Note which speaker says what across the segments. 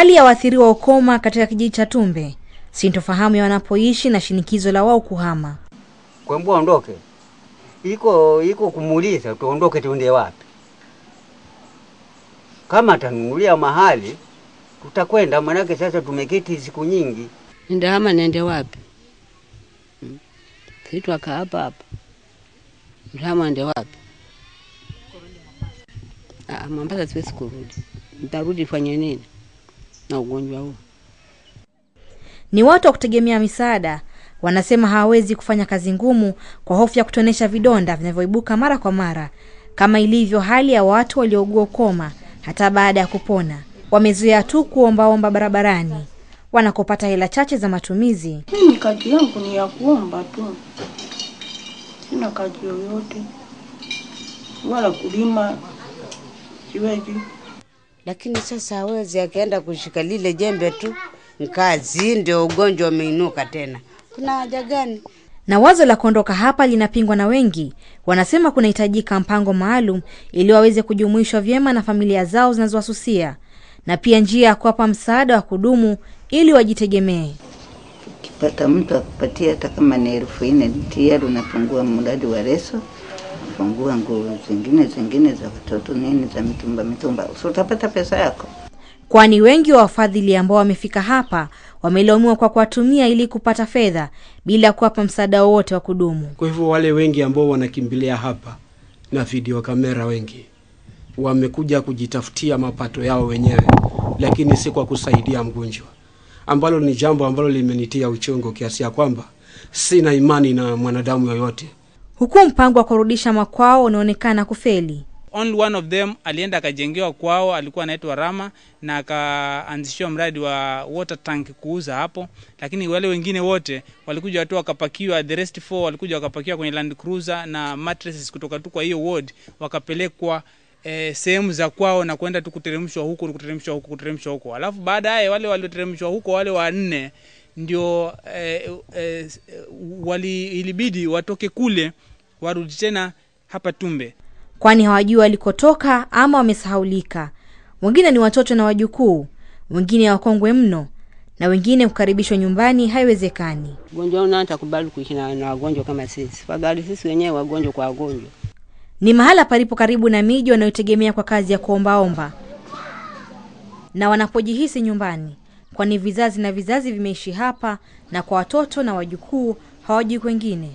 Speaker 1: hali ya waathiriwa ukoma katika kijiji cha Tumbe, sintofahamu ya wanapoishi na shinikizo la wao kuhama.
Speaker 2: Kwa mbwa ondoke. Iko kumuuliza tuondoke tuende wapi? Kama atanunulia mahali tutakwenda, manake sasa tumeketi siku nyingi.
Speaker 3: Nenda hama nende wapi? Kitu aka hapa. Hama nende wapi? Mombasa siwezi kurudi. Nitarudi fanye nini na ugonjwa huu?
Speaker 1: Ni watu wa kutegemea misaada. Wanasema hawawezi kufanya kazi ngumu kwa hofu ya kutonesha vidonda vinavyoibuka mara kwa mara, kama ilivyo hali ya watu waliougua ukoma hata baada ya kupona. Wamezoea tu kuomba barabarani wanakopata hela chache za matumizi.
Speaker 4: Mimi kazi yangu ni ya kuomba tu. Sina kazi yoyote. Wala kulima siwezi.
Speaker 3: Lakini sasa hawezi akaenda kushika lile jembe tu, kazi ndio ugonjwa umeinuka tena. Kuna haja gani?
Speaker 1: Na wazo la kuondoka hapa linapingwa na wengi. Wanasema kunahitajika mpango maalum ili waweze kujumuishwa vyema na familia zao zinazowasusia, na pia njia ya kuwapa msaada wa kudumu ili wajitegemee.
Speaker 5: Ukipata mtu akupatia hata kama ni 4,000 tayari unafungua mradi wa Reso, fungua nguo zingine za watoto nini za mitumba. Utapata pesa yako.
Speaker 1: Kwani wengi wa wafadhili ambao wamefika hapa wamelaumiwa kwa kuwatumia ili kupata fedha bila kuwapa msaada wote wa kudumu.
Speaker 6: Kwa hivyo wale wengi ambao wanakimbilia hapa na video kamera wengi wamekuja kujitafutia mapato yao wenyewe, lakini si kwa kusaidia mgonjwa, ambalo ni jambo ambalo limenitia uchungu kiasi ya kwamba sina imani na mwanadamu yoyote.
Speaker 1: Huku mpango wa kurudisha makwao unaonekana kufeli.
Speaker 7: Only one of them alienda akajengewa kwao, alikuwa anaitwa Rama, na akaanzishwa mradi wa water tank kuuza hapo. Lakini wale wengine wote walikuja watu wakapakiwa, the rest 4 walikuja wakapakiwa kwenye Land Cruiser na mattresses kutoka tu kwa hiyo ward, wakapelekwa sehemu za kwao na kwenda tu kuteremshwa huko. Alafu baadaye wale walioteremshwa huko, wale 4 ndio ilibidi watoke kule warudi tena hapa Tumbe,
Speaker 1: kwani hawajui walikotoka ama wamesahaulika. Wengine ni watoto na wajukuu, wengine wakongwe mno, na wengine kukaribishwa nyumbani haiwezekani.
Speaker 3: Ugonjwa unaanza kubali kuishi na wagonjwa kama sisi. Fadhali sisi wenyewe wagonjwa kwa wagonjwa.
Speaker 1: Ni mahala palipo karibu na miji wanayotegemea kwa kazi ya kuomba. Na wanapojihisi nyumbani, kwani vizazi na vizazi vimeishi hapa, na kwa watoto na wajukuu hawajui kwingine.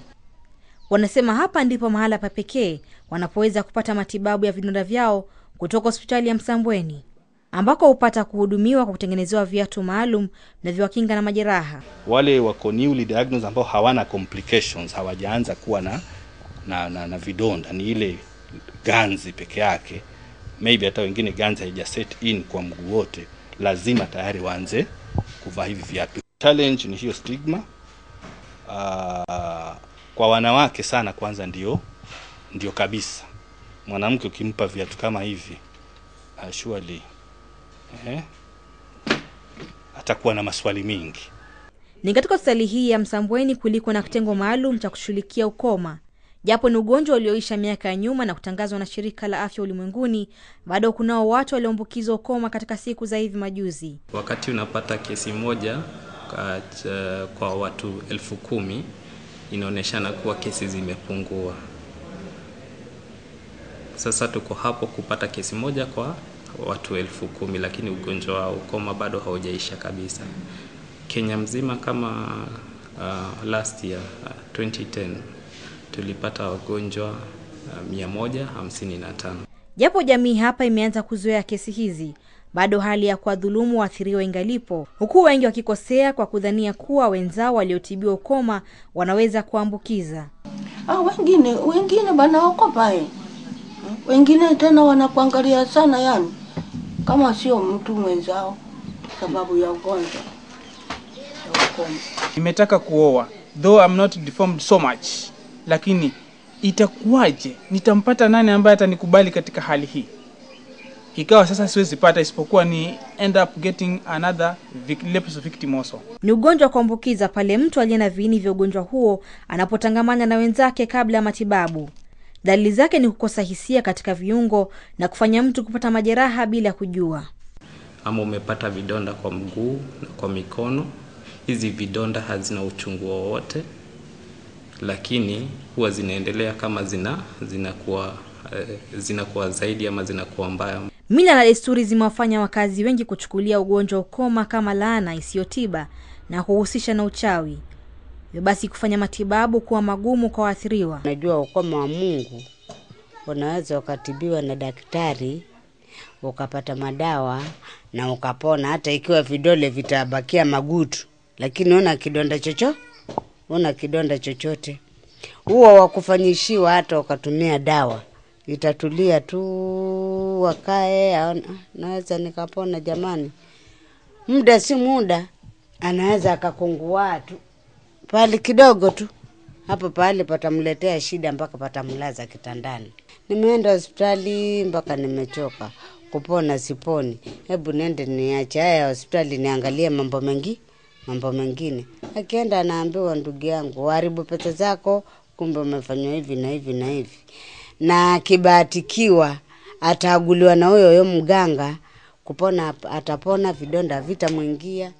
Speaker 1: Wanasema hapa ndipo mahala pa pekee wanapoweza kupata matibabu ya vidonda vyao kutoka hospitali ya Msambweni, ambako upata kuhudumiwa kwa kutengenezewa viatu maalum na viwakinga na majeraha.
Speaker 8: Wale wako newly diagnosed ambao hawana complications, hawajaanza kuwa na vidonda, ni ile ganzi peke yake, maybe hata wengine ganzi haija set in kwa mguu wote, lazima tayari waanze kuvaa hivi viatu. Challenge ni hiyo stigma. Kwa wanawake sana kwanza ndio kabisa. Mwanamke ukimpa viatu kama hivi surely atakuwa na maswali mingi.
Speaker 1: Ni katika hospitali hii ya Msambweni kuliko na kitengo maalum cha kushughulikia ukoma. Japo ni ugonjwa ulioisha miaka ya nyuma na kutangazwa na Shirika la Afya Ulimwenguni, bado kunao watu walioambukizwa ukoma katika siku za hivi majuzi.
Speaker 9: Wakati unapata kesi moja kwa watu 10,000, inaoneshana kuwa kesi zimepungua. Sasa tuko hapo kupata kesi moja kwa watu 10,000, lakini ugonjwa wa ukoma bado haujaisha kabisa. Kenya mzima kama last year 2010 tulipata wagonjwa 155.
Speaker 1: Japo jamii hapa imeanza kuzoea kesi hizi, bado hali ya kuwadhulumu waathiriwa ingalipo, huku wengi wakikosea kwa kudhania kuwa wenzao waliotibiwa ukoma wanaweza kuambukiza.
Speaker 4: Wengine bana wakopa wengine tena wanakuangalia sana, yani kama sio mtu mwenzao sababu ya ugonjwa.
Speaker 7: Nimetaka kuoa, though I'm not deformed so much, lakini itakuwaje? Nitampata nani ambaye atanikubali katika hali hii? Ikawa sasa siwezi pata isipokuwa ni end up getting another victim also.
Speaker 1: Ni ugonjwa kuambukiza pale mtu aliye na viini vya ugonjwa huo anapotangamana na wenzake kabla ya matibabu. Dalili zake ni kukosa hisia katika viungo na kufanya mtu kupata majeraha bila kujua.
Speaker 9: ama umepata vidonda kwa mguu na kwa mikono. Hizi vidonda hazina uchungu wowote, lakini huwa zinaendelea kama zinakuwa zaidi ama zinakuwa mbaya.
Speaker 1: Mila na desturi zimewafanya wakazi wengi kuchukulia ugonjwa ukoma kama laana isiyotiba na kuhusisha na uchawi. Hivyo basi kufanya matibabu kuwa magumu kwa waathiriwa.
Speaker 3: Najua ukoma wa Mungu unaweza ukatibiwa na daktari, ukapata madawa na ukapona, hata ikiwa vidole vitabakia magutu, lakini una kidonda chochote. Huo wakufanyishiwa hata ukatumia dawa, itatulia tu, wakae naweza nikapona jamani. Muda si muda anaweza akakungua tu pale kidogo tu, hapo pale patamletea shida mpaka patamlaza kitandani. Nimeenda hospitali mpaka nimechoka, kupona siponi. Hebu nende niache haya hospitali niangalie mambo mengine. Akienda anaambiwa, ndugu yangu, haribu pesa zako, kumbe umefanywa hivi na hivi na hivi. Na kibahatikiwa ataguliwa na huyo mganga, kupona atapona, vidonda vitamwingia.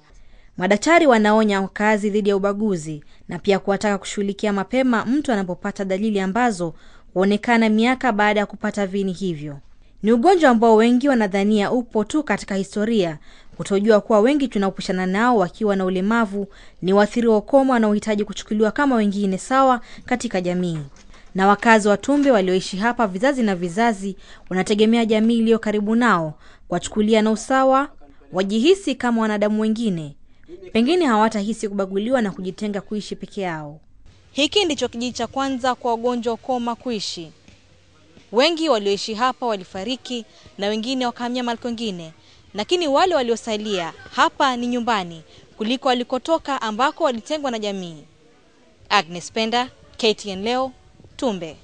Speaker 1: Madaktari wanaonya wakazi dhidi ya ubaguzi na pia kuwataka kushughulikia mapema mtu anapopata dalili ambazo huonekana miaka baada ya kupata viini hivyo. Ni ugonjwa ambao wengi wanadhania upo tu katika historia, kutojua kuwa wengi tunaopushana nao wakiwa na ulemavu ni waathiriwa wa ukoma wanaohitaji kuchukuliwa kama wengine sawa katika jamii. Na wakazi wa Tumbe walioishi hapa vizazi na vizazi wanategemea jamii iliyo karibu nao kuwachukulia na usawa, wajihisi kama wanadamu wengine. Pengine hawatahisi kubaguliwa na kujitenga kuishi peke yao. Hiki ndicho kijiji cha kwanza kwa wagonjwa ukoma kuishi. Wengi walioishi hapa walifariki na wengine wakahamia mahali kwingine, lakini wale waliosalia hapa ni nyumbani kuliko walikotoka ambako walitengwa na jamii. Agnes Penda, KTN leo, Tumbe.